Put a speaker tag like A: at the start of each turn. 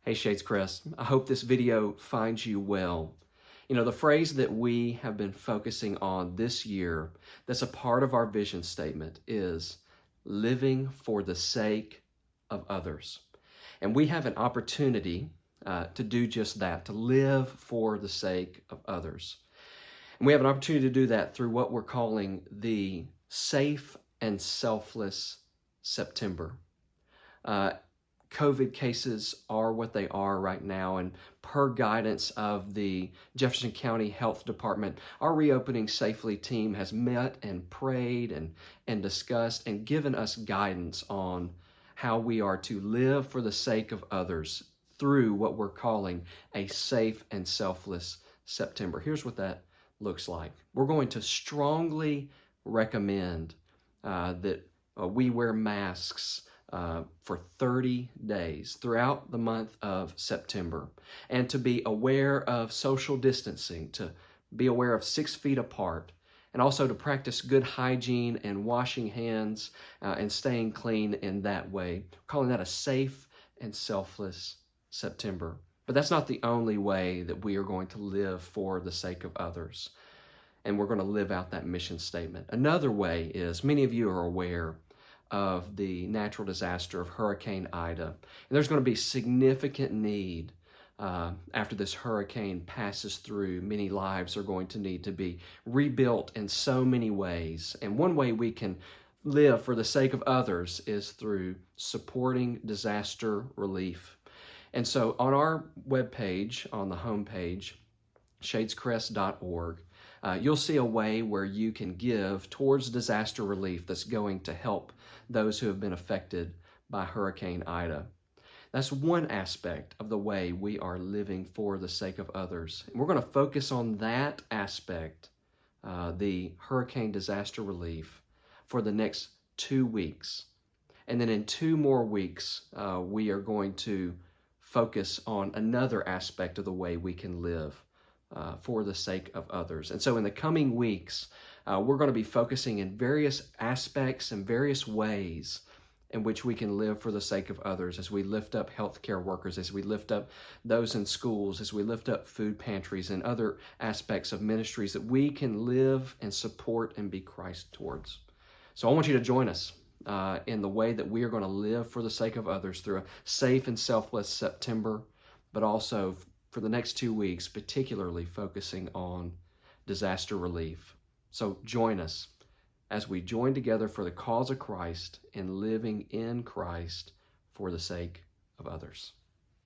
A: Hey Shades Chris, I hope this video finds you well. You know, the phrase that we have been focusing on this year that's a part of our vision statement is living for the sake of others. And we have an opportunity to do just that, to live for the sake of others. And we have an opportunity to do that through what we're calling the Safe and Selfless September. COVID cases are what they are right now, and per guidance of the Jefferson County Health Department, our Reopening Safely team has met and prayed and discussed and given us guidance on how we are to live for the sake of others through what we're calling a safe and selfless September. Here's what that looks like. We're going to strongly recommend that we wear masks for 30 days throughout the month of September, and to be aware of social distancing, to be aware of 6 feet apart, and also to practice good hygiene and washing hands and staying clean in that way. We're calling that a safe and selfless September. But that's not the only way that we are going to live for the sake of others, and we're going to live out that mission statement. Another way is, many of you are aware of the natural disaster of Hurricane Ida. And there's going to be significant need after this hurricane passes through. Many lives are going to need to be rebuilt in so many ways. And one way we can live for the sake of others is through supporting disaster relief. And so on our webpage, on the homepage, shadescrest.org, you'll see a way where you can give towards disaster relief that's going to help those who have been affected by Hurricane Ida. That's one aspect of the way we are living for the sake of others. And we're going to focus on that aspect, the hurricane disaster relief, for the next 2 weeks. And then in 2 more weeks, we are going to focus on another aspect of the way we can live for the sake of others. And so in the coming weeks, we're going to be focusing in various aspects and various ways in which we can live for the sake of others, as we lift up healthcare workers, as we lift up those in schools, as we lift up food pantries and other aspects of ministries that we can live and support and be Christ towards. So I want you to join us in the way that we are going to live for the sake of others through a safe and selfless September, but also for the next 2 weeks, particularly focusing on disaster relief. So join us as we join together for the cause of Christ and living in Christ for the sake of others.